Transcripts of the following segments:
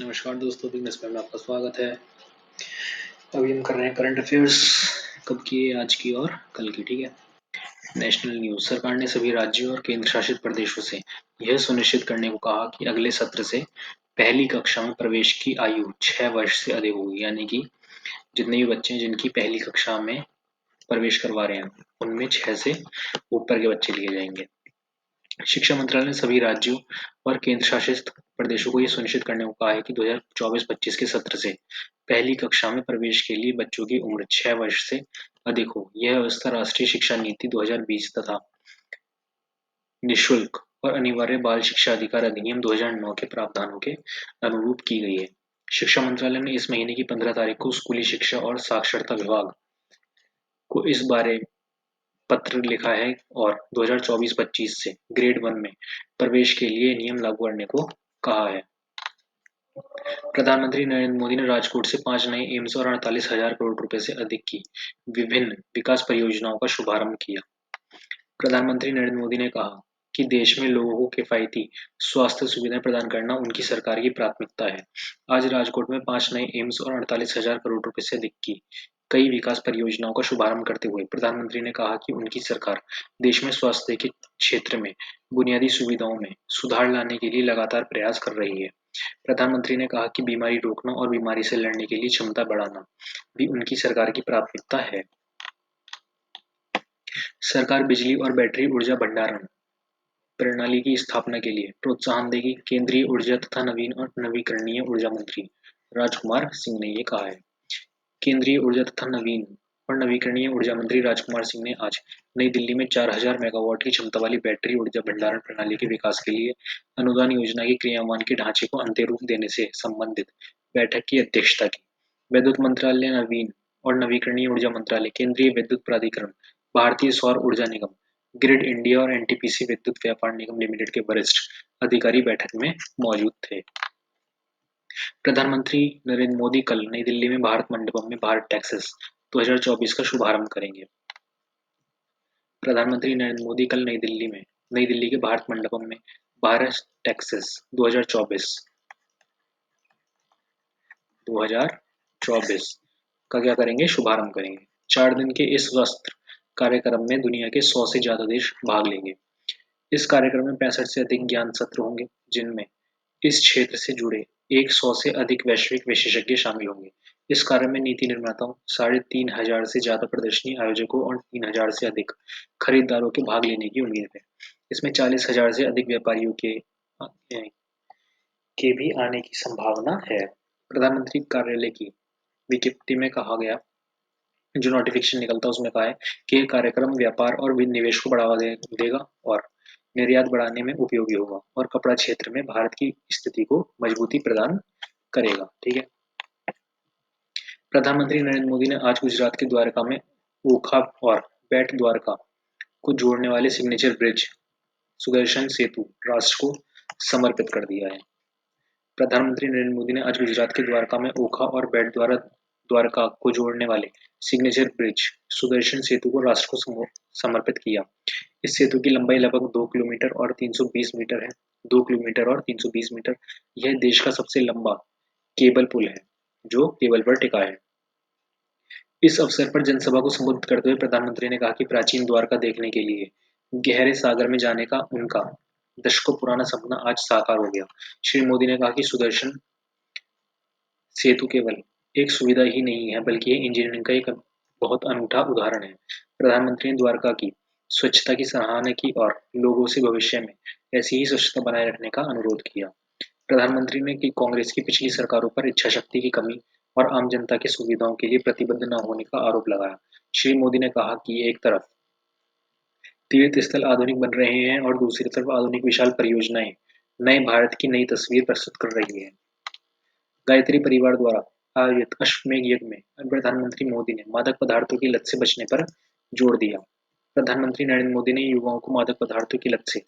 नमस्कार दोस्तों, बिजनेस में आपका स्वागत है। अभी हम कर रहे हैं करंट अफेयर्स। कब की है? आज की और कल की। ठीक है। National news. सरकार ने सभी राज्यों और केंद्र शासित प्रदेशों से यह सुनिश्चित करने को कहा कि अगले सत्र से पहली कक्षा में प्रवेश की आयु 6 वर्ष से अधिक होगी। यानी कि जितने भी बच्चे हैं जिनकी पहली कक्षा में प्रवेश करवा रहे हैं उनमें 6 से ऊपर के बच्चे लिए जाएंगे। शिक्षा मंत्रालय ने सभी राज्यों और केंद्र शासित प्रदेशों को यह सुनिश्चित करने को कहा है कि 2024-25 के सत्र से पहली कक्षा में प्रवेश के लिए बच्चों की उम्र 6 वर्ष से अधिक हो। यह व्यवस्था राष्ट्रीय शिक्षा नीति 2020 तथा निःशुल्क और अनिवार्य बाल शिक्षा अधिकार अधिनियम 2009 के प्रावधानों के अनुरूप की गई है। शिक्षा मंत्रालय ने इस महीने की 15 तारीख को स्कूली शिक्षा और साक्षरता विभाग को इस बारे पत्र लिखा है और 2024-25 से ग्रेड 1 में प्रवेश के लिए नियम लागू करने को कहा है। प्रधानमंत्री नरेंद्र मोदी ने राजकोट से 5 नए एम्स और 48,000 करोड़ रुपए से अधिक की विभिन्न विकास परियोजनाओं का शुभारंभ किया। प्रधानमंत्री नरेंद्र मोदी ने कहा कि देश में लोगों को किफायती स्वास्थ्य सुविधाएं प्रदान करना उनकी सरकार की प्राथमिकता है। आज राजकोट में 5 नए एम्स और 48,000 करोड़ रुपए से अधिक की कई विकास परियोजनाओं का शुभारंभ करते हुए प्रधानमंत्री ने कहा कि उनकी सरकार देश में स्वास्थ्य के क्षेत्र में बुनियादी सुविधाओं में सुधार लाने के लिए लगातार प्रयास कर रही है। प्रधानमंत्री ने कहा कि बीमारी रोकना और बीमारी से लड़ने के लिए क्षमता बढ़ाना भी उनकी सरकार की प्राथमिकता है। सरकार बिजली और बैटरी ऊर्जा भंडारण प्रणाली की स्थापना के लिए प्रोत्साहन देगी। केंद्रीय ऊर्जा तथा नवीन और नवीकरणीय ऊर्जा मंत्री राजकुमार सिंह ने ये कहा है। केंद्रीय ऊर्जा तथा नवीन और नवीकरणीय ऊर्जा मंत्री राजकुमार सिंह ने आज नई दिल्ली में 4,000 मेगावाट की क्षमता वाली बैटरी ऊर्जा भंडारण प्रणाली के विकास के लिए अनुदान योजना के क्रियान्वयन के ढांचे को अंतिम रूप देने से संबंधित बैठक की अध्यक्षता की। विद्युत मंत्रालय, नवीन और नवीकरणीय ऊर्जा मंत्रालय, केंद्रीय विद्युत प्राधिकरण, भारतीय सौर ऊर्जा निगम, ग्रिड इंडिया और एनटीपीसी विद्युत व्यापार निगम लिमिटेड के वरिष्ठ अधिकारी बैठक में मौजूद थे। प्रधानमंत्री नरेंद्र मोदी कल नई दिल्ली में भारत मंडपम में भारत टैक्सेस 2024 का शुभारंभ करेंगे। प्रधानमंत्री नरेंद्र मोदी कल नई दिल्ली के भारत मंडपम में भारत टैक्सेस 2024 का क्या करेंगे? शुभारंभ करेंगे। 4 दिन के इस वस्त्र कार्यक्रम में दुनिया के 100 से ज्यादा देश भाग लेंगे। इस कार्यक्रम में 65 से अधिक ज्ञान सत्र होंगे, जिनमें इस क्षेत्र से जुड़े 100 से अधिक वैश्विक विशेषज्ञ शामिल होंगे। इस कार्य में नीति निर्माताओं, 3,500 से ज्यादा प्रदर्शनी आयोजकों और 3,000 से अधिक खरीदारों के भाग लेने की उम्मीद है। इसमें 40,000 से अधिक व्यापारियों के भी आने की संभावना है। प्रधानमंत्री कार्यालय की विज्ञप्ति में कहा गया, जो नोटिफिकेशन निकलता है उसमें कहा है कि यह कार्यक्रम व्यापार और निवेश को बढ़ावा देगा और निर्यात बढ़ाने में उपयोगी होगा और कपड़ा क्षेत्र में भारत की स्थिति को मजबूती प्रदान करेगा। ठीक है। प्रधानमंत्री नरेंद्र मोदी ने आज गुजरात के द्वारका में ओखा और बेट द्वारका को जोड़ने वाले सिग्नेचर ब्रिज सुदर्शन सेतु राष्ट्र को समर्पित कर दिया है। प्रधानमंत्री नरेंद्र मोदी ने आज गुजरात के द्वारका में ओखा और बेट द्वारका को जोड़ने वाले सिग्नेचर ब्रिज सुदर्शन सेतु को राष्ट्र को समर्पित किया। इस सेतु की लंबाई लगभग 2 किलोमीटर और 320 मीटर है। 2 किलोमीटर और 320 मीटर। यह देश का सबसे लंबा केबल पुल है जो केबल पर टिका है। इस अवसर पर जनसभा को संबोधित करते हुए प्रधानमंत्री ने कहा कि प्राचीन द्वारका देखने के लिए गहरे सागर में जाने का उनका दशकों पुराना सपना आज साकार हो गया। श्री मोदी ने कहा कि सुदर्शन सेतु केवल एक सुविधा ही नहीं है, बल्कि ये इंजीनियरिंग का एक बहुत अनूठा उदाहरण है। प्रधानमंत्री ने द्वारका की स्वच्छता की सराहना की और लोगों से भविष्य में ऐसी ही स्वच्छता बनाए रखने का अनुरोध किया। प्रधानमंत्री ने कि कांग्रेस की पिछली सरकारों पर इच्छा शक्ति की कमी और आम जनता की सुविधाओं के लिए प्रतिबद्ध न होने का आरोप लगाया। श्री मोदी ने कहा कि एक तरफ तीर्थ स्थल आधुनिक बन रहे हैं और दूसरी तरफ आधुनिक विशाल परियोजनाएं नए भारत की नई तस्वीर प्रस्तुत कर रही है। गायत्री परिवार द्वारा आयोजित अश्वमेध यज्ञ में प्रधानमंत्री मोदी ने मादक पदार्थों की लत से बचने पर जोर दिया। प्रधानमंत्री नरेंद्र मोदी ने युवाओं को मादक पदार्थों की लत से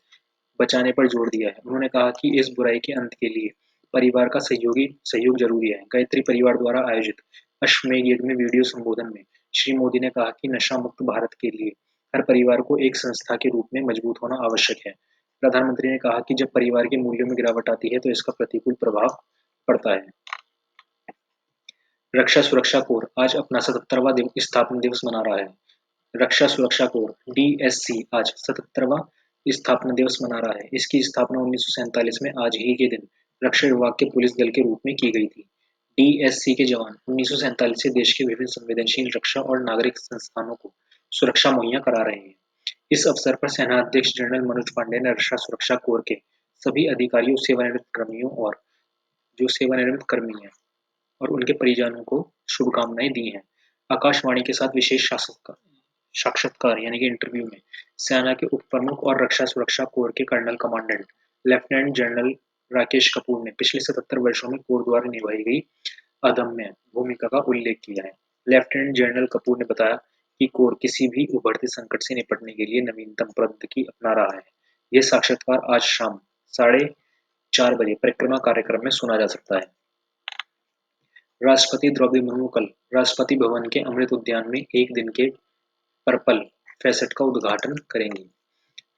बचाने पर जोर दिया है। उन्होंने कहा कि इस बुराई के अंत के लिए परिवार का सहयोग जरूरी है। गायत्री परिवार द्वारा आयोजित अश्वमेध यज्ञ में वीडियो संबोधन में श्री मोदी ने कहा कि नशा मुक्त भारत के लिए हर परिवार को एक संस्था के रूप में मजबूत होना आवश्यक है। प्रधानमंत्री ने कहा कि जब परिवार के मूल्यों में गिरावट आती है तो इसका प्रतिकूल प्रभाव पड़ता है। रक्षा सुरक्षा कोर आज अपना 77वां स्थापना दिवस मना रहा है। रक्षा सुरक्षा कोर DSC आज 77वां स्थापना दिवस मना रहा है। इसकी स्थापना 1947 में आज ही के दिन रक्षा विभाग के पुलिस दल के रूप में की गई थी। DSC के जवान 1947 से देश के विभिन्न संवेदनशील रक्षा और नागरिक संस्थानों को सुरक्षा मुहैया करा रहे हैं। इस अवसर पर सेना अध्यक्ष जनरल मनोज पांडे ने रक्षा सुरक्षा कोर के सभी अधिकारियों, सेवानिवृत्त कर्मियों और जो सेवानिवृत्त कर्मी हैं और उनके परिजनों को शुभकामनाएं दी हैं। आकाशवाणी के साथ विशेष साक्षात्कार यानी कि इंटरव्यू में सेना के उप प्रमुख और रक्षा सुरक्षा कोर के colonel commandant lieutenant general Rakesh Kapoor ने पिछले 77 वर्षों में कोर द्वारा निभाई गई अदम्य भूमिका का उल्लेख किया है। लेफ्टिनेंट जनरल कपूर ने बताया कि कोर किसी भी उभरते संकट से निपटने के लिए नवीनतम प्रौद्योगिकी अपना रहा है। यह साक्षात्कार आज शाम 4:30 बजे परिक्रमा कार्यक्रम में सुना जा सकता है। राष्ट्रपति द्रौपदी मुर्मू कल राष्ट्रपति भवन के अमृत उद्यान में एक दिन के पर्पल फेस्ट का उद्घाटन करेंगी।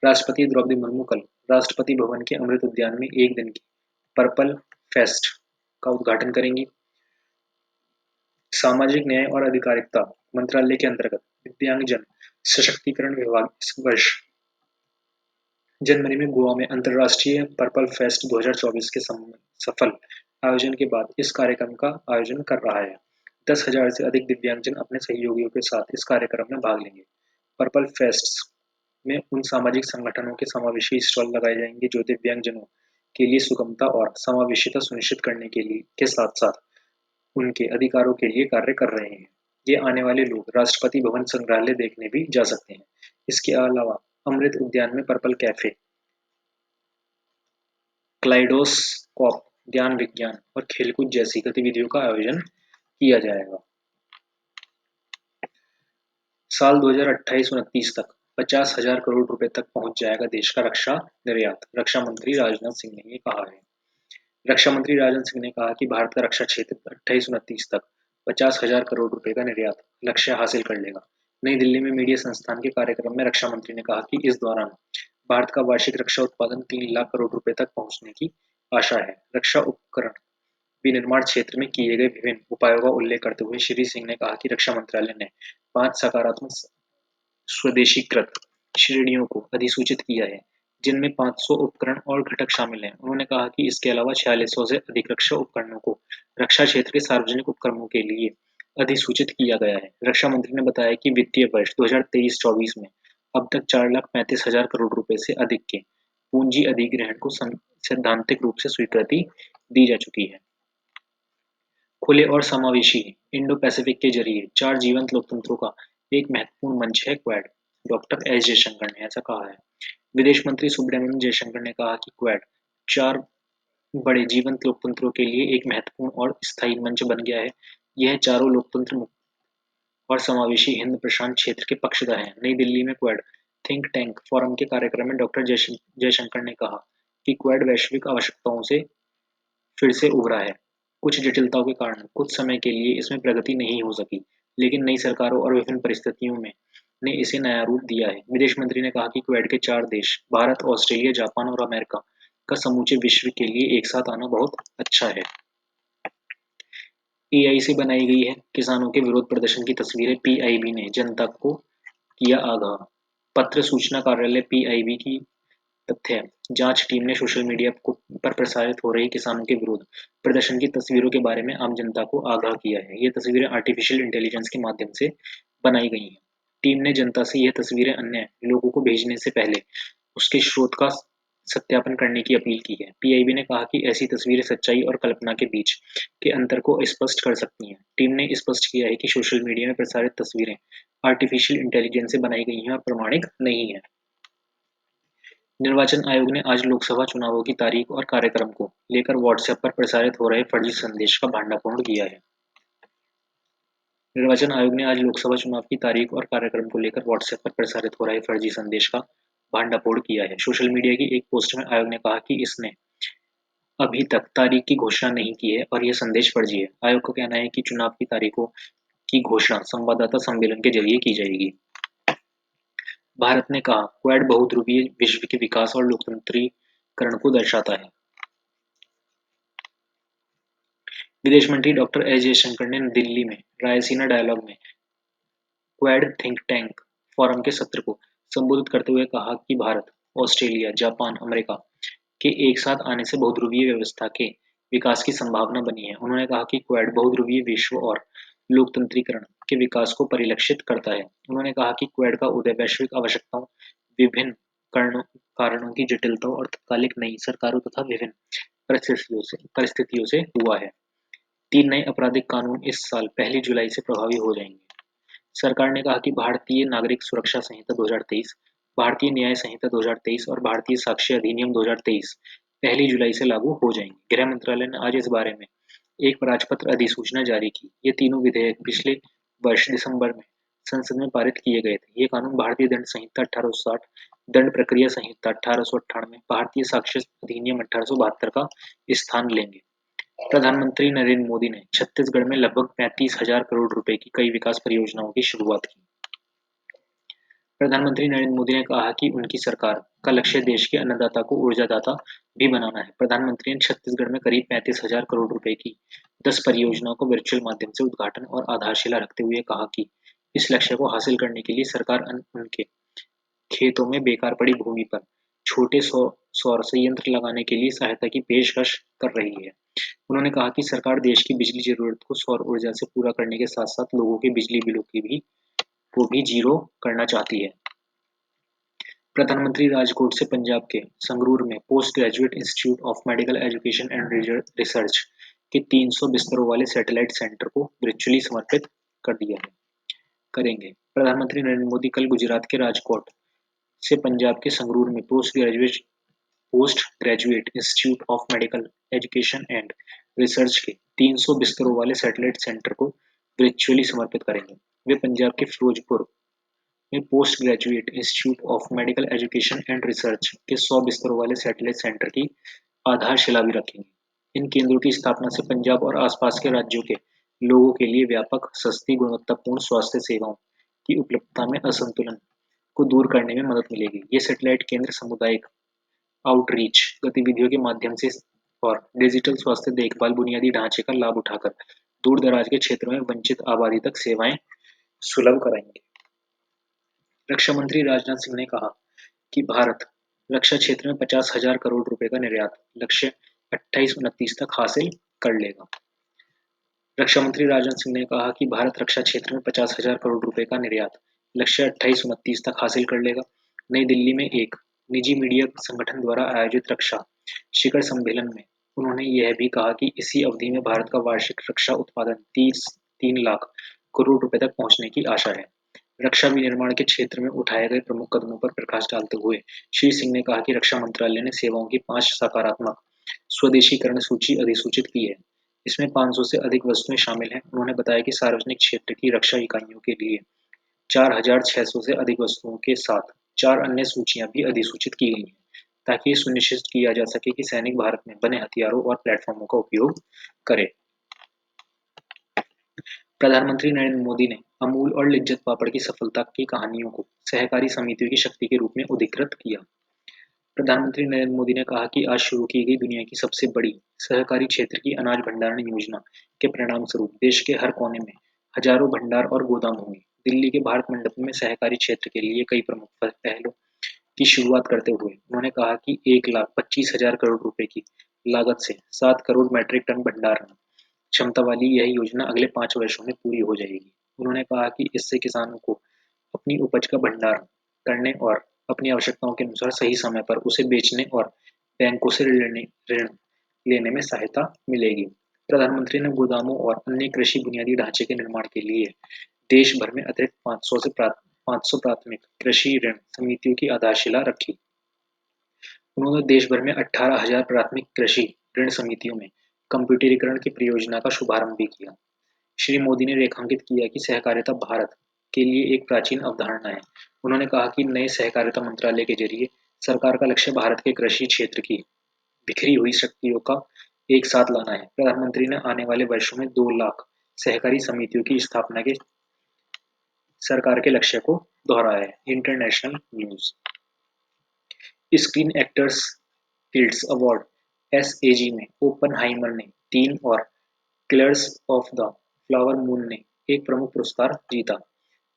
राष्ट्रपति द्रौपदी मुर्मू कल राष्ट्रपति भवन के अमृत उद्यान में एक दिन की पर्पल फेस्ट का उद्घाटन करेंगी। सामाजिक न्याय और अधिकारिता मंत्रालय के अंतर्गत दिव्यांगजन सशक्तिकरण विभाग इस वर्ष जनवरी में गोवा में अंतर्राष्ट्रीय पर्पल फेस्ट 2024 के सफल आयोजन के बाद इस कार्यक्रम का आयोजन कर रहा है। 10,000 से अधिक दिव्यांगजन अपने सहयोगियों के साथ इस कार्यक्रम में भाग लेंगे। पर्पल फेस्ट में उन सामाजिक संगठनों के समावेशी स्टॉल लगाए जाएंगे जो दिव्यांगजनों के लिए सुगमता और समावेशिता सुनिश्चित करने के साथ साथ उनके अधिकारों के लिए कार्य कर रहे हैं। ये आने वाले लोग राष्ट्रपति भवन संग्रहालय देखने भी जा सकते हैं। इसके अलावा अमृत उद्यान में पर्पल कैफे, क्लाइडोस्कोप, ज्ञान विज्ञान और खेलकूद जैसी गतिविधियों का आयोजन किया जाएगा। साल 2028-29 तक 50,000 करोड़ रुपए तक पहुंच जाएगा देश का रक्षा निर्यात, रक्षा मंत्री राजनाथ सिंह ने ये कहा है। रक्षा मंत्री राजनाथ सिंह ने कहा कि भारत का रक्षा क्षेत्र 28-29 तक 50,000 करोड़ रुपए का निर्यात लक्ष्य हासिल कर लेगा। नई दिल्ली में मीडिया संस्थान के कार्यक्रम में रक्षा मंत्री ने कहा कि इस दौरान भारत का वार्षिक रक्षा उत्पादन 3 लाख करोड़ रुपए तक पहुंचने की आशा है। रक्षा उपकरण विनिर्माण क्षेत्र में किए गए विभिन्न उपायों का उल्लेख करते हुए श्री सिंह ने कहा कि रक्षा मंत्रालय ने 5 सकारात्मक स्वदेशीकृत श्रेणियों को अधिसूचित किया है, जिनमें 500 उपकरण और घटक शामिल हैं। उन्होंने कहा कि इसके अलावा 4600 से अधिक रक्षा उपकरणों को रक्षा क्षेत्र के सार्वजनिक उपक्रमों के लिए अधिसूचित किया गया है। रक्षा मंत्री ने बताया कि वित्तीय वर्ष 2023-24 में अब तक 4,35,000 करोड़ रुपए से अधिक के पूंजी अधिग्रहण को सैद्धांतिक रूप से स्वीकृति दी जा चुकी है। खुले और समावेशी इंडो पैसिफिक के जरिए 4 जीवंत लोकतंत्रों का एक महत्वपूर्ण मंच है क्वाड, डॉक्टर एस जयशंकर ने ऐसा कहा है। विदेश मंत्री सुब्रमण्यम जयशंकर ने कहा कि क्वाड 4 बड़े जीवंत लोकतंत्रों के लिए एक महत्वपूर्ण और स्थायी मंच बन गया है। यह चारों लोकतंत्र मुक्त और समावेशी हिंद प्रशांत क्षेत्र के पक्षधर हैं। नई दिल्ली में क्वाड थिंक टैंक फोरम के कार्यक्रम में डॉक्टर जयशंकर ने कहा कि क्वाड वैश्विक आवश्यकताओं से फिर से उभरा है। कुछ जटिलताओं के कारण कुछ समय के लिए इसमें प्रगति नहीं हो सकी, लेकिन नई सरकारों और विभिन्न परिस्थितियों में ने इसे नया रूप दिया है। विदेश मंत्री ने कहा कि क्वाड के 4 देश भारत, ऑस्ट्रेलिया, जापान और अमेरिका का समूचे विश्व के लिए एक साथ आना बहुत अच्छा है। AI से बनाई गई है किसानों के विरोध प्रदर्शन की तस्वीरें PIB ने जनता को किया आगाह। पत्र सूचना कार्यालय PIB की तथ्य जांच टीम ने सोशल मीडिया पर प्रसारित हो रही किसानों के विरोध प्रदर्शन की तस्वीरों के बारे में आम जनता को आगाह किया है। ये तस्वीरें आर्टिफिशियल इंटेलिजेंस के माध्यम से बनाई गई हैं। टीम ने जनता से यह तस्वीरें अन्य लोगों को भेजने से पहले उसके स्रोत का सत्यापन करने की अपील की है। PIB ने कहा कि ऐसी तस्वीरें सच्चाई और कल्पना के बीच के अंतर को स्पष्ट कर सकती हैं। टीम ने स्पष्ट किया है कि सोशल मीडिया में प्रसारित तस्वीरें आर्टिफिशियल इंटेलिजेंस से बनाई गई हैं और प्रमाणित नहीं है। निर्वाचन आयोग ने आज लोकसभा चुनावों की तारीख और कार्यक्रम को लेकर व्हाट्सएप पर प्रसारित हो रहे फर्जी संदेश का भंडाफोड़ किया है। निर्वाचन आयोग ने आज लोकसभा चुनाव की तारीख और कार्यक्रम को लेकर व्हाट्सएप पर प्रसारित हो रहे फर्जी संदेश का भंडाफोड़ किया है। सोशल मीडिया की एक पोस्ट में आयोग ने कहा कि इसने अभी तक तारीख की घोषणा नहीं की है और यह संदेश फर्जी है। आयोग का कहना है कि चुनाव की तारीखों की घोषणा संवाददाता सम्मेलन के जरिए की जाएगी। भारत ने कहा क्वाड बहुध्रुवीय विश्व के विकास और लोकतंत्रीकरण को दर्शाता है। विदेश मंत्री डॉक्टर एस जयशंकर ने दिल्ली में रायसीना डायलॉग में क्वाड थिंक टैंक फोरम के सत्र को संबोधित करते हुए कहा कि भारत, ऑस्ट्रेलिया, जापान, अमेरिका के एक साथ आने से बहुध्रुवीय व्यवस्था के विकास की संभावना बनी है। उन्होंने कहा कि क्वाड बहुध्रुवीय विश्व और लोकतंत्रीकरण के विकास को परिलक्षित करता है। उन्होंने कहा कि क्वाड का उदय वैश्विक आवश्यकताओं, विभिन्न कारणों कारणों की जटिलताओं और तत्कालिक नई सरकारों तथा विभिन्न परिस्थितियों से हुआ है। 3 नए आपराधिक कानून इस साल 1 जुलाई से प्रभावी हो जाएंगे। सरकार ने कहा कि भारतीय नागरिक सुरक्षा संहिता 2023, भारतीय न्याय संहिता 2023 और भारतीय साक्ष्य अधिनियम 2023 1 जुलाई से लागू हो जाएंगे। गृह मंत्रालय ने आज इस बारे में एक राजपत्र अधिसूचना जारी की। ये तीनों विधेयक पिछले वर्ष दिसंबर में संसद में पारित किए गए थे। ये कानून भारतीय दंड संहिता 1860, दंड प्रक्रिया संहिता 1898, भारतीय साक्ष्य अधिनियम 1872 का स्थान लेंगे। प्रधानमंत्री नरेंद्र मोदी ने छत्तीसगढ़ में लगभग 35,000 करोड़ रुपए की कई विकास परियोजनाओं की शुरुआत की। प्रधानमंत्री नरेंद्र मोदी ने कहा कि उनकी सरकार का लक्ष्य देश के अन्नदाता को ऊर्जादाता भी बनाना है। प्रधानमंत्री ने छत्तीसगढ़ में करीब 35,000 करोड़ रुपए की 10 परियोजनाओं को वर्चुअल माध्यम से उद्घाटन और आधारशिला रखते हुए कहा कि इस लक्ष्य को हासिल करने के लिए सरकार उनके खेतों में बेकार पड़ी भूमि पर छोटे सौर संयंत्र लगाने के लिए सहायता की पेशकश कर रही है। उन्होंने कहा कि सरकार देश की बिजली जरूरत को सौर ऊर्जा से पूरा करने के साथ-साथ लोगों के बिजली बिलों को भी जीरो करना चाहती है। प्रधानमंत्री राजकोट से पंजाब के संगरूर में post graduate institute of medical education and research के 300 बिस्तरों वाले सैटेलाइट सेंटर को वर्चुअली समर्पित कर दिया है करेंगे। प्रधानमंत्री नरेंद्र मोदी कल गुजरात के राजकोट से पंजाब के संगरूर में post graduate institute of medical education and research के 300 बिस्तरों वाले सैटेलाइट सेंटर को वर्चुअली समर्पित करेंगे। वे पंजाब के फिरोजपुर में post graduate institute of medical education and research के 100 बिस्तरों वाले सैटेलाइट सेंटर की आधारशिला भी रखेंगे। इन केंद्रों की स्थापना से पंजाब और आसपास के राज्यों के लोगों के लिए व्यापक, सस्ती, गुणवत्तापूर्ण स्वास्थ्य सेवाओं की उपलब्धता में असंतुलन को दूर करने में मदद मिलेगी। ये सैटेलाइट केंद्र सामुदायिक आउटरीच गतिविधियों के माध्यम से और डिजिटल स्वास्थ्य देखभाल बुनियादी ढांचे का लाभ उठाकर दूर दराज के क्षेत्रों में वंचित आबादी तक सेवाएं सुलभ कराएंगे। रक्षा मंत्री राजनाथ सिंह ने कहा कि भारत रक्षा क्षेत्र में 50,000 करोड़ रुपए का निर्यात लक्ष्य 28-29 तक हासिल कर लेगा। रक्षा मंत्री राजनाथ सिंह ने कहा कि भारत रक्षा क्षेत्र में 50,000 करोड़ रुपए का निर्यात लक्ष्य 28-29 तक हासिल कर लेगा। नई दिल्ली में एक निजी मीडिया संगठन द्वारा आयोजित रक्षा शिखर सम्मेलन में उन्होंने यह भी कहा कि इसी अवधि में भारत का वार्षिक रक्षा उत्पादन 3 लाख करोड़ रुपए तक पहुंचने की आशा है। रक्षा विनिर्माण के क्षेत्र में उठाए गए प्रमुख कदमों पर प्रकाश डालते हुए श्री सिंह ने कहा कि रक्षा मंत्रालय ने सेवाओं की 5 सकारात्मक स्वदेशीकरण सूची अधिसूचित की है। इसमें 500 से अधिक वस्तुएं शामिल हैं। उन्होंने बताया कि सार्वजनिक क्षेत्र की रक्षा इकाइयों के लिए 4,600 से अधिक वस्तुओं के साथ 4 अन्य सूचियां भी अधिसूचित की गई हैं, ताकि ये सुनिश्चित किया जा सके कि सैनिक भारत में बने हथियारों और प्लेटफॉर्मों का उपयोग करें। प्रधानमंत्री नरेंद्र मोदी ने अमूल और लिज्जत पापड़ की सफलता की कहानियों को सहकारी समितियों की शक्ति के रूप में उद्धृत किया। प्रधानमंत्री नरेंद्र मोदी ने कहा कि आज शुरू की गई दुनिया की सबसे बड़ी सहकारी क्षेत्र की अनाज भंडारण योजना के परिणाम स्वरूप देश के हर कोने में हजारों भंडार और गोदाम होंगे। दिल्ली के भारत मंडप में सहकारी क्षेत्र के लिए कई प्रमुख पहलों की शुरुआत करते हुए उन्होंने कहा कि 1,25,000 करोड़ रुपए की लागत से 7 करोड़ मीट्रिक टन भंडारण क्षमता वाली यह योजना अगले 5 वर्षों में पूरी हो जाएगी। उन्होंने कहा कि इससे किसानों को अपनी उपज का भंडारण करने और अपनी आवश्यकताओं के अनुसार सही समय पर उसे बेचने और बैंकों से ऋण लेने में सहायता मिलेगी। प्रधानमंत्री ने गोदामों और अन्य कृषि बुनियादी ढांचे के निर्माण के लिए देश भर में अतिरिक्त 500 प्राथमिक कृषि ऋण समितियों की आधारशिला रखी। उन्होंने देश भर में 18,000 प्राथमिक कृषि ऋण समितियों में कंप्यूटरीकरण की परियोजना का शुभारंभ भी किया। श्री मोदी ने रेखांकित किया कि सहकारिता भारत के लिए एक प्राचीन अवधारणा है। उन्होंने कहा कि नए सहकारिता मंत्रालय के जरिए सरकार का लक्ष्य भारत के कृषि क्षेत्र की बिखरी हुई शक्तियों का एक साथ लाना है। प्रधानमंत्री ने आने वाले वर्षों में 2 लाख सहकारी समितियों की स्थापना के सरकार के लक्ष्य को दोहराया है। International news. Screen actors guilds award (SAG) में ओपनहाइमर ने 3 और killers of the flower moon ने एक प्रमुख पुरस्कार जीता।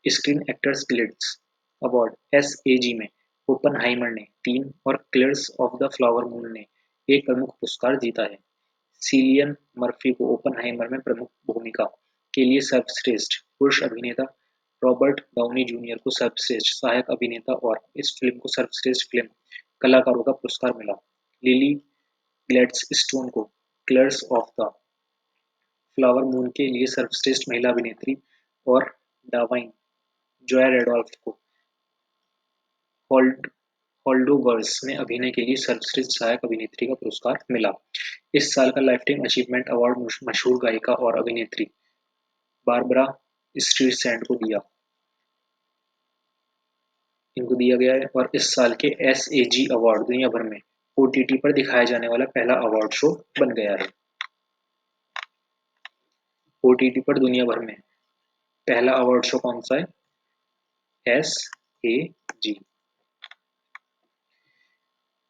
Screen actors guilds award SAG में ओपनहाइमर ने 3 और killers of the flower moon ने एक प्रमुख पुरस्कार जीता है। सिलियन मर्फी को ओपनहाइमर में प्रमुख भूमिका के लिए सर्वश्रेष्ठ पुरुष अभिनेता, रॉबर्ट डाउनी जूनियर को सर्वश्रेष्ठ सहायक अभिनेता और इस फिल्म को सर्वश्रेष्ठ फिल्म कलाकारों का पुरस्कार मिला। लिली ग्लैडस्टोन को killers of the flower moon के लिए सर्वश्रेष्ठ महिला अभिनेत्री और डावाइन जोया रेडोल्फ को होल्डोवर्स में अभिनय के लिए सर्वश्रेष्ठ सहायक अभिनेत्री का पुरस्कार मिला। इस साल का लाइफटाइम अचीवमेंट अवार्ड मशहूर गायिका और अभिनेत्री बारबरा स्ट्रीसैंड को इनको दिया गया है और इस साल के SAG अवार्ड दुनिया भर में OTT पर दिखाया जाने वाला पहला अवार्ड शो बन गया है। OTT पर दुनिया भर में पहला अवार्ड शो कौन सा है? SAG।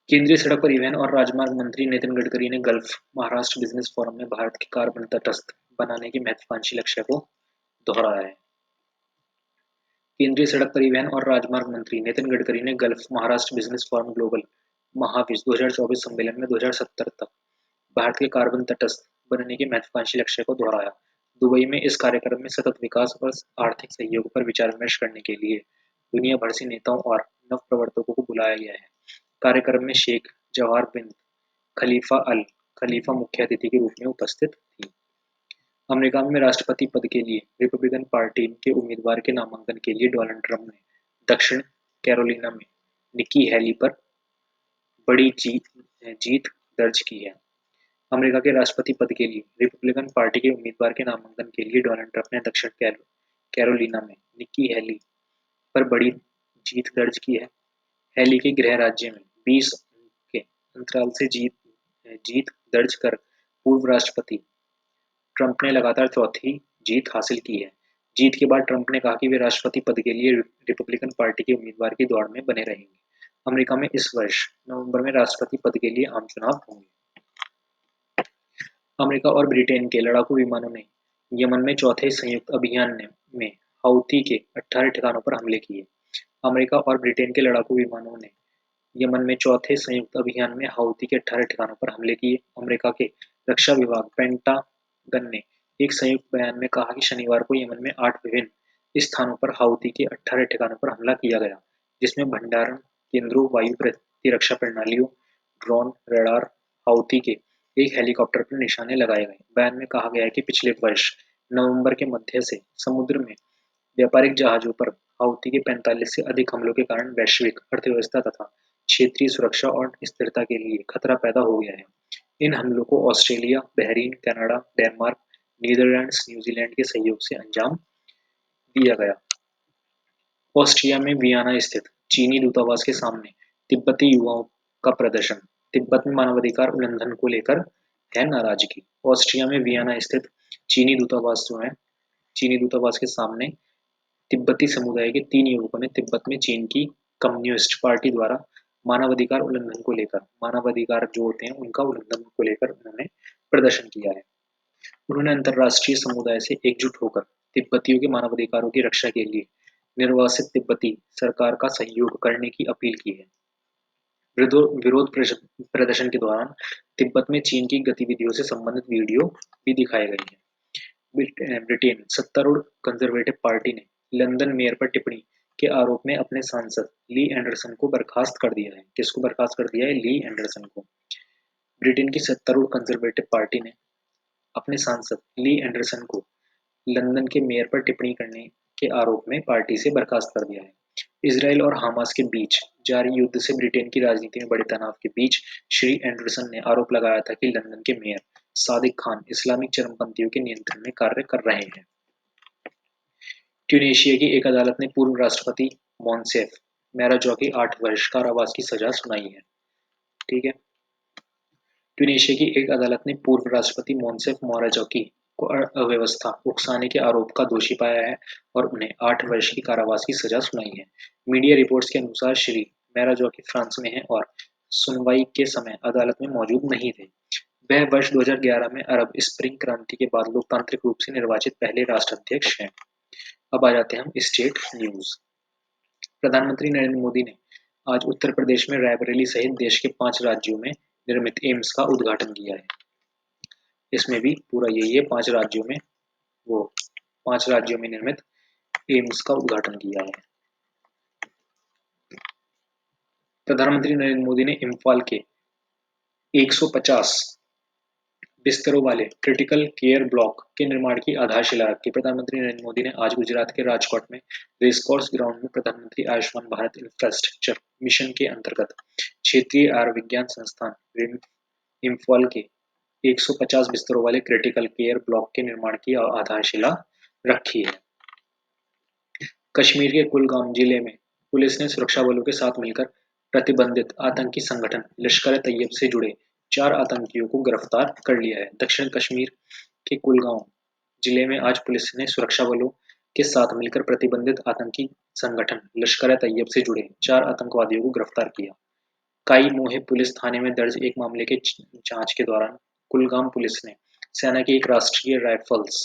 केंद्रीय सड़क परिवहन और राजमार्ग मंत्री नितिन गडकरी ने गल्फ महाराष्ट्र बिजनेस फोरम में भारत के कार्बन तटस्थ बनाने के महत्वाकांक्षी लक्ष्य को दोहराया है। केंद्रीय सड़क परिवहन और राजमार्ग मंत्री नितिन गडकरी ने gulf Maharashtra business forum global Mahavishwa 2024 सम्मेलन में 2070 तक भारत के कार्बन तटस्थ बनने के महत्वाकांक्षी लक्ष्य को दोहराया। दुबई में इस कार्यक्रम में सतत विकास और आर्थिक सहयोग पर विचार विमर्श करने के लिए दुनिया भर से नेताओं और नवप्रवर्तकों को बुलाया गया है। कार्यक्रम में शेख जवाहर बिन खलीफा अल खलीफा मुख्य अतिथि के रूप में उपस्थित थी। अमेरिका में राष्ट्रपति पद के लिए रिपब्लिकन पार्टी के उम्मीदवार के नामांकन के लिए डोनाल्ड ट्रंप ने दक्षिण कैरोलिना में निक्की हैली पर बड़ी जीत दर्ज की है। अमेरिका के राष्ट्रपति पद के लिए रिपब्लिकन पार्टी के उम्मीदवार के नामांकन के लिए डोनाल्ड ट्रंप ने दक्षिण कैरोलिना में निक्की हैली पर बड़ी जीत दर्ज की है। हैली के गृह राज्य में 20 के अंतराल से जीत दर्ज कर पूर्व राष्ट्रपति ट्रंप ने लगातार चौथी जीत हासिल की है। जीत के बाद ट्रंप ने कहा कि वे राष्ट्रपति पद के लिए रिपब्लिकन पार्टी के उम्मीदवार की दौड़ में बने रहेंगे। अमेरिका में इस वर्ष नवंबर में राष्ट्रपति पद के लिए आम चुनाव होंगे। अमेरिका और ब्रिटेन के लड़ाकू विमानों ने यमन में चौथे संयुक्त अभियान में हाउती के 18 ठिकानों पर हमले किए। अमेरिका और ब्रिटेन के लड़ाकू विमानों ने यमन में चौथे संयुक्त अभियान में हाउती के 18 ठिकानों पर हमले किए। अमेरिका के रक्षा विभाग पेंटागन ने एक संयुक्त बयान में कहा कि शनिवार को यमन में 8 विभिन्न स्थानों पर हाउती के 18 ठिकानों पर हमला किया गया, जिसमें भंडारण केंद्रों, वायु प्रतिरक्षा प्रणालियों, ड्रोन, रडार, हाउती के एक हेलीकॉप्टर पर निशाने लगाए गए। बयान में कहा गया है कि पिछले वर्ष नवंबर के मध्य से समुद्र में व्यापारिक जहाजों पर हाउती के 45 से अधिक हमलों के कारण वैश्विक अर्थव्यवस्था तथा क्षेत्रीय सुरक्षा और स्थिरता के लिए खतरा पैदा हो गया है। इन हमलों को Australia, Bahrain, Canada, Denmark, Netherlands, New Zealand के सहयोग से अंजाम दिया गया। ऑस्ट्रिया में वियना स्थित चीनी दूतावास के सामने तिब्बती युवाओं का प्रदर्शन। तिब्बत में मानवाधिकार उल्लंघन को लेकर है नाराजगी। ऑस्ट्रिया में वियना स्थित चीनी दूतावास के सामने तिब्बती समुदाय के 3 युवकों ने तिब्बत में चीन की कम्युनिस्ट पार्टी द्वारा मानवाधिकार उल्लंघन को लेकर, मानवाधिकार जो होते हैं उनका उल्लंघन को लेकर उन्होंने प्रदर्शन किया है। उन्होंने अंतर्राष्ट्रीय समुदाय से एकजुट होकर तिब्बतियों के मानवाधिकारों की रक्षा के लिए निर्वासित तिब्बती सरकार का सहयोग करने की अपील की है। विरोध प्रदर्शन के दौरान तिब्बत में चीन की गतिविधियों से संबंधित वीडियो भी दिखाए गए हैं। ब्रिटेन सत्तारूढ़ कंजर्वेटिव पार्टी ने लंदन मेयर पर टिप्पणी के आरोप में अपने सांसद ली एंडरसन को बर्खास्त कर दिया है। किसको बर्खास्त कर दिया है? ली एंडरसन को। ब्रिटेन की सत्तारूढ़ कंजर्वेटिव पार्टी ने अपने सांसद ली एंडरसन को लंदन के मेयर पर टिप्पणी करने के आरोप में पार्टी से बर्खास्त कर दिया है। इजराइल और हमास के बीच जारी युद्ध से ब्रिटेन की राजनीति में बड़े तनाव के बीच श्री एंडरसन ने आरोप लगाया था कि लंदन के मेयर सादिक खान इस्लामिक चरमपंथियों के नियंत्रण में कार्य कर रहे हैं। ट्यूनीशिया की एक अदालत ने पूर्व राष्ट्रपति मोंसेफ मैराजौ की 8 वर्ष कारावास की सजा सुनाई है। ठीक है, ट्यूनीशिया की एक अदालत ने पूर्व राष्ट्रपति मोंसेफ मैराजौ को अव्यवस्था उकसाने के आरोप का दोषी पाया है और उन्हें 8 वर्ष की कारावास की सजा सुनाई है। मीडिया रिपोर्ट्स के अनुसार श्री मैराजौ फ्रांस में हैं और सुनवाई के समय अदालत में मौजूद नहीं थे। वह वर्ष 2011 में अरब स्प्रिंग क्रांति के बाद लोकतांत्रिक रूप से निर्वाचित पहले राष्ट्राध्यक्ष हैं। अब आ जाते हैं हम स्टेट न्यूज। प्रधानमंत्री नरेंद्र मोदी ने आज उत्तर प्रदेश में रायबरेली सहित देश के 5 राज्यों में निर्मित एम्स का उद्घाटन किया है। इसमें भी पूरा यही है, 5 राज्यों में निर्मित एम्स का उद्घाटन किया है। प्रधानमंत्री नरेंद्र मोदी ने इम्फाल के 150 बिस्तरों वाले क्रिटिकल केयर ब्लॉक के निर्माण की आधारशिला रखी। प्रधानमंत्री नरेंद्र मोदी ने आज गुजरात के राजकोट में रेसकोर्स ग्राउंड में प्रधानमंत्री आयुष्मान भारत इंफ्रास्ट्रक्चर मिशन के अंतर्गत क्षेत्रीय आयुर्विज्ञान संस्थान इम्फाल के 150 बिस्तरों वाले क्रिटिकल केयर ब्लॉक के निर्माण की आधारशिला रखी है। कश्मीर के कुलगाम जिले में पुलिस ने सुरक्षा बलों के साथ मिलकर प्रतिबंधित आतंकी संगठन लश्कर-ए-तैयब से जुड़े 4 आतंकियों को गिरफ्तार कर लिया है। दक्षिण कश्मीर के कुलगाम जिले में आज पुलिस ने सुरक्षा बलों के साथ मिलकर प्रतिबंधित आतंकी संगठन लश्कर-ए-तैयब से जुड़े 4 आतंकवादियों को गिरफ्तार किया। काई मोहे पुलिस थाने में दर्ज एक मामले के जांच के दौरान कुलगाम पुलिस ने सेना की एक राष्ट्रीय राइफल्स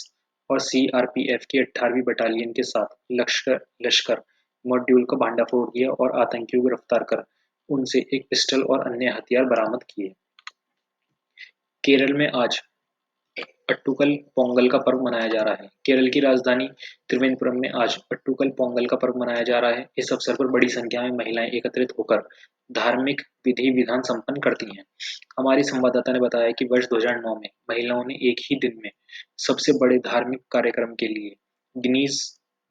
और सीआरपीएफ की 18वीं बटालियन के साथ लश्कर मॉड्यूल का भांडाफोड़ किया और आतंकियों को गिरफ्तार कर उनसे एक पिस्टल और अन्य हथियार बरामद किए। केरल में आज अट्टुकल पोंगल का पर्व मनाया जा रहा है। केरल की राजधानी त्रिवेंद्रपुरम में आज अट्टुकल पोंगल का पर्व मनाया जा रहा है। इस अवसर पर बड़ी संख्या में महिलाएं एकत्रित होकर धार्मिक विधि विधान संपन्न करती हैं। हमारी संवाददाता ने बताया कि वर्ष 2009 में महिलाओं ने एक ही दिन में सबसे बड़े धार्मिक कार्यक्रम के लिए Guinness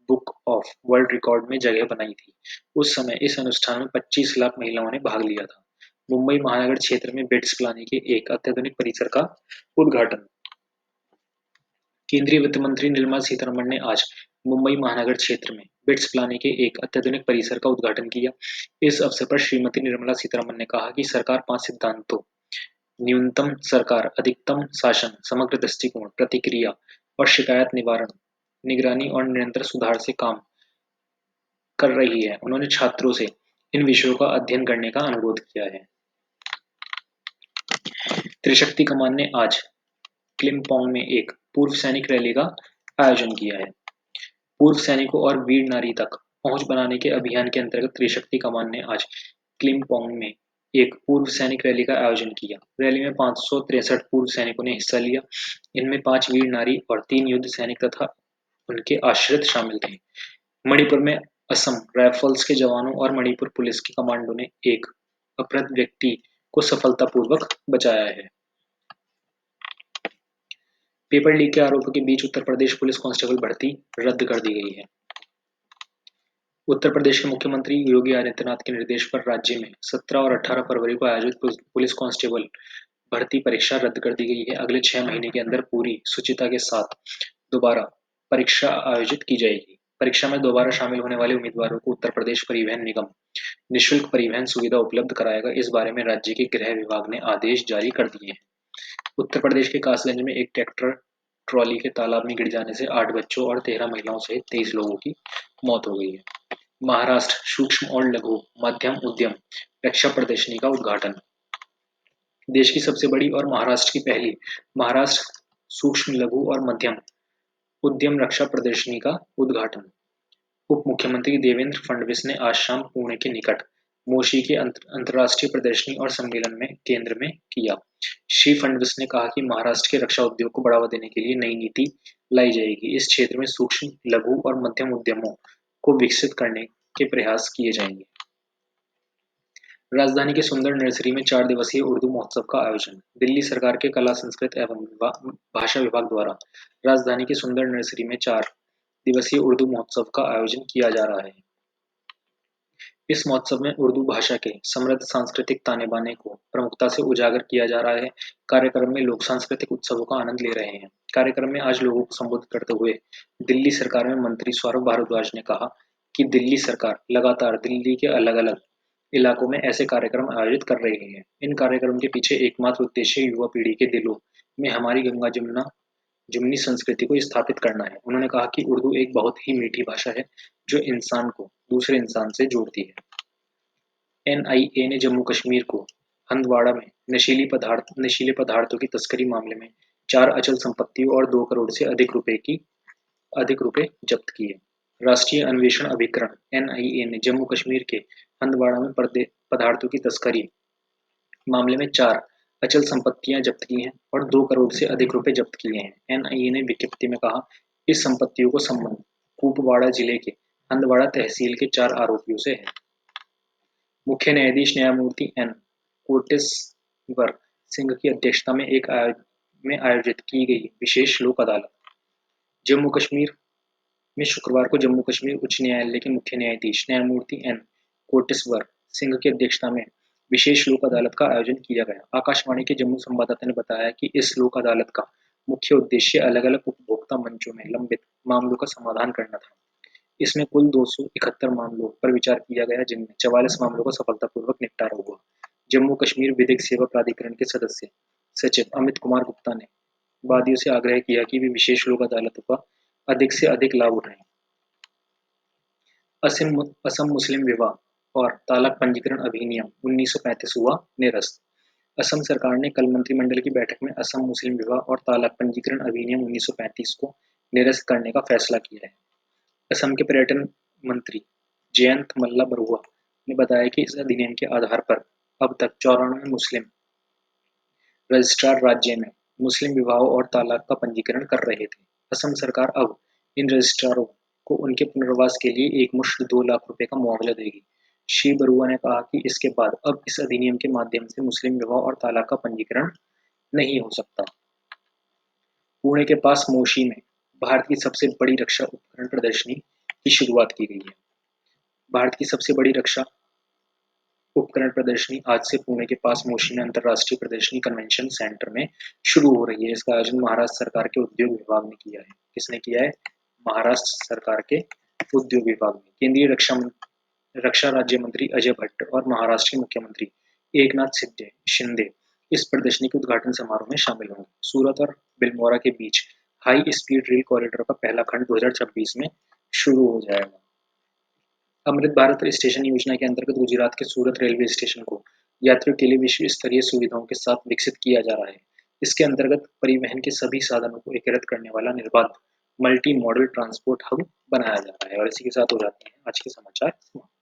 book of world record में जगह बनाई थी। उस समय इस अनुष्ठान में 25 लाख महिलाओं ने भाग लिया था। मुंबई महानगर क्षेत्र में बिट्स प्लानी के एक अत्याधुनिक परिसर का उद्घाटन। केंद्रीय वित्त मंत्री निर्मला सीतारमण ने आज मुंबई महानगर क्षेत्र में बिट्स प्लानी के एक अत्याधुनिक परिसर का उद्घाटन किया। इस अवसर पर श्रीमती निर्मला सीतारमण ने कहा कि सरकार 5 सिद्धांतों न्यूनतम सरकार, अधिकतम शासन, समग्र दृष्टिकोण, प्रतिक्रिया और शिकायत निवारण, निगरानी और निरंतर सुधार से काम कर रही है। उन्होंने छात्रों से इन विषयों का अध्ययन करने का अनुरोध किया है। त्रिशक्ति कमान ने आज क्लिम्पोंग में एक पूर्व सैनिक रैली का आयोजन किया है। पूर्व सैनिकों और वीर नारी तक पहुंच बनाने के अभियान के अंतर्गत त्रिशक्ति कमान ने आज क्लिम्पोंग में एक पूर्व सैनिक रैली का आयोजन किया। रैली में 563 पूर्व सैनिकों ने हिस्सा लिया। इनमें 5 वीर नारी और 3 युद्ध सैनिक तथा उनके आश्रित शामिल थे। मणिपुर में असम राइफल्स के जवानों और मणिपुर पुलिस के कमांडो ने एक अपहृत व्यक्ति को सफलतापूर्वक बचाया है। पेपर लीक के आरोपों के बीच उत्तर प्रदेश पुलिस कांस्टेबल भर्ती रद्द कर दी गई है। उत्तर प्रदेश के मुख्यमंत्री योगी आदित्यनाथ के निर्देश पर राज्य में 17 और 18 फरवरी को आयोजित पुलिस कांस्टेबल भर्ती परीक्षा रद्द कर दी गई है। अगले 6 महीने के अंदर पूरी शुचिता के साथ दोबारा परीक्षा आयोजित की जाएगी। परीक्षा में दोबारा शामिल होने वाले उम्मीदवारों को उत्तर प्रदेश परिवहन निगम निःशुल्क परिवहन सुविधा उपलब्ध कराएगा। इस बारे में राज्य के गृह विभाग ने आदेश जारी कर दिए हैं। उत्तर प्रदेश के कासगंज में एक ट्रैक्टर ट्रॉली के तालाब में गिर जाने से 8 बच्चों और 13 महिलाओं सहित 23 लोगों की मौत हो गई है। महाराष्ट्र सूक्ष्म और लघु मध्यम उद्यम रक्षा प्रदर्शनी का उद्घाटन। देश की सबसे बड़ी और महाराष्ट्र की पहली महाराष्ट्र सूक्ष्म लघु और मध्यम उद्यम रक्षा प्रदर्शनी का उद्घाटन उप मुख्यमंत्री देवेंद्र फडणवीस ने आज शाम पुणे के निकट मोशी के अंतर्राष्ट्रीय प्रदर्शनी और सम्मेलन में केंद्र में किया। श्री फडणवीस ने कहा कि महाराष्ट्र के रक्षा उद्योग को बढ़ावा देने के लिए नई नीति लाई जाएगी। इस क्षेत्र में सूक्ष्म लघु और मध्यम उद्यमों को विकसित करने के प्रयास किए जाएंगे। राजधानी के सुंदर नर्सरी में 4 दिवसीय उर्दू महोत्सव का आयोजन। दिल्ली सरकार के कला संस्कृति एवं भाषा विभाग द्वारा राजधानी के सुंदर नर्सरी में 4 दिवसीय उर्दू महोत्सव का आयोजन किया जा रहा है। इस महोत्सव में उर्दू भाषा के समृद्ध सांस्कृतिक ताने बाने को प्रमुखता से उजागर किया जा रहा है। कार्यक्रम में लोग सांस्कृतिक उत्सवों का आनंद ले रहे हैं। कार्यक्रम में आज लोगों को संबोधित करते हुए दिल्ली सरकार में मंत्री सौरभ भारद्वाज ने कहा कि दिल्ली सरकार लगातार दिल्ली के अलग अलग इलाकों में ऐसे कार्यक्रम आयोजित कर रही है। इन कार्यक्रम के पीछे एकमात्र उद्देश्य युवा पीढ़ी के दिलों में हमारी गंगा जमुना जुमनी संस्कृति को स्थापित करना है। उन्होंने कहा कि उर्दू एक बहुत ही मीठी भाषा है जो इंसान को दूसरे इंसान से जोड़ती है। एनआईए ने जम्मू कश्मीर को हंदवाड़ा में नशीले पदार्थों की तस्करी मामले में 4 अचल संपत्तियों और 2 करोड़ से अधिक रुपए जब्त किए। राष्ट्रीय अन्वेषण अभिकरण (एनआईए) ने जम्मू कश्मीर के हंदवाड़ा में पदार्थों की तस्करी मामले में 4 अचल संपत्तियां जब्त की हैं और 2 करोड़ से अधिक रुपए जब्त किए हैं। एनआईए ने विज्ञप्ति में कहा, इस संपत्तियों को संबंध कुपवाड़ा जिले के हंदवाड़ा तहसील के 4 आरोपियों से है। मुख्य न्यायाधीश न्यायमूर्ति एन कोटेश्वर सिंह की अध्यक्षता में आयोजित की गई विशेष लोक अदालत जम्मू कश्मीर में शुक्रवार को जम्मू कश्मीर उच्च न्यायालय के मुख्य न्यायाधीश न्यायमूर्ति एन कोटेश्वर सिंह की अध्यक्षता में विशेष लोक अदालत का आयोजन किया गया। आकाशवाणी के जम्मू संवाददाता ने बताया कि इस लोक अदालत का मुख्य उद्देश्य अलग-अलग उपभोक्ता मंचों में लंबित मामलों का समाधान करना था। इसमें कुल 271 मामलों पर विचार किया गया, जिनमें 44 मामलों का सफलतापूर्वक निपटारा हुआ। जम्मू कश्मीर विधिक सेवा प्राधिकरण के सदस्य सचिव अमित कुमार गुप्ता ने वादियों से आग्रह किया कि वे विशेष लोक अदालतों का अधिक से अधिक लाभ उठाएं। असम मुस्लिम विवाह और तालाक पंजीकरण अधिनियम 1935 हुआ निरस्त। असम सरकार ने कल मंत्रिमंडल की बैठक में असम मुस्लिम विवाह और तालाक पंजीकरण अधिनियम 1935 को निरस्त करने का फैसला किया है। असम के पर्यटन मंत्री जयंत मल्ला बरुआ ने बताया कि इस अधिनियम के आधार पर अब तक 94 मुस्लिम रजिस्ट्रार राज्य में मुस्लिम विवाह और तालाक का पंजीकरण कर रहे थे। असम सरकार अब इन रजिस्ट्रारों को उनके पुनर्वास के लिए एकमुश्त 2 लाख रुपए का मुआवजा देगी। श्री बरुआ ने कहा कि इसके बाद अब इस अधिनियम के माध्यम से मुस्लिम विवाह और तालाक का पंजीकरण नहीं हो सकता। पुणे के पास मोशी में भारत की सबसे बड़ी रक्षा उपकरण प्रदर्शनी की शुरुआत की गई है। भारत की सबसे बड़ी रक्षा उपकरण प्रदर्शनी आज से पुणे के पास मोशी में अंतर्राष्ट्रीय प्रदर्शनी कन्वेंशन सेंटर में शुरू हो रही है। इसका आयोजन महाराष्ट्र सरकार के उद्योग विभाग ने किया है। किसने किया है? महाराष्ट्र सरकार के उद्योग विभाग ने। केंद्रीय रक्षा राज्य मंत्री अजय भट्ट और महाराष्ट्र के मुख्यमंत्री एकनाथ शिंदे इस प्रदर्शनी के उद्घाटन समारोह में शामिल होंगे। सूरत और बिलमोरा के बीच हाई स्पीड रेल कॉरिडोर का पहला खंड 2026 में शुरू हो जाएगा। अमृत भारत स्टेशन योजना के अंतर्गत गुजरात के सूरत रेलवे स्टेशन को यात्रियों के लिए विश्व स्तरीय सुविधाओं के साथ विकसित किया जा रहा है। इसके अंतर्गत परिवहन के सभी साधनों को एकीकृत करने वाला निर्बाध मल्टी मॉडल ट्रांसपोर्ट हब बनाया जा रहा है। और इसी के साथ हो जाते हैं आज के समाचार समाप्त।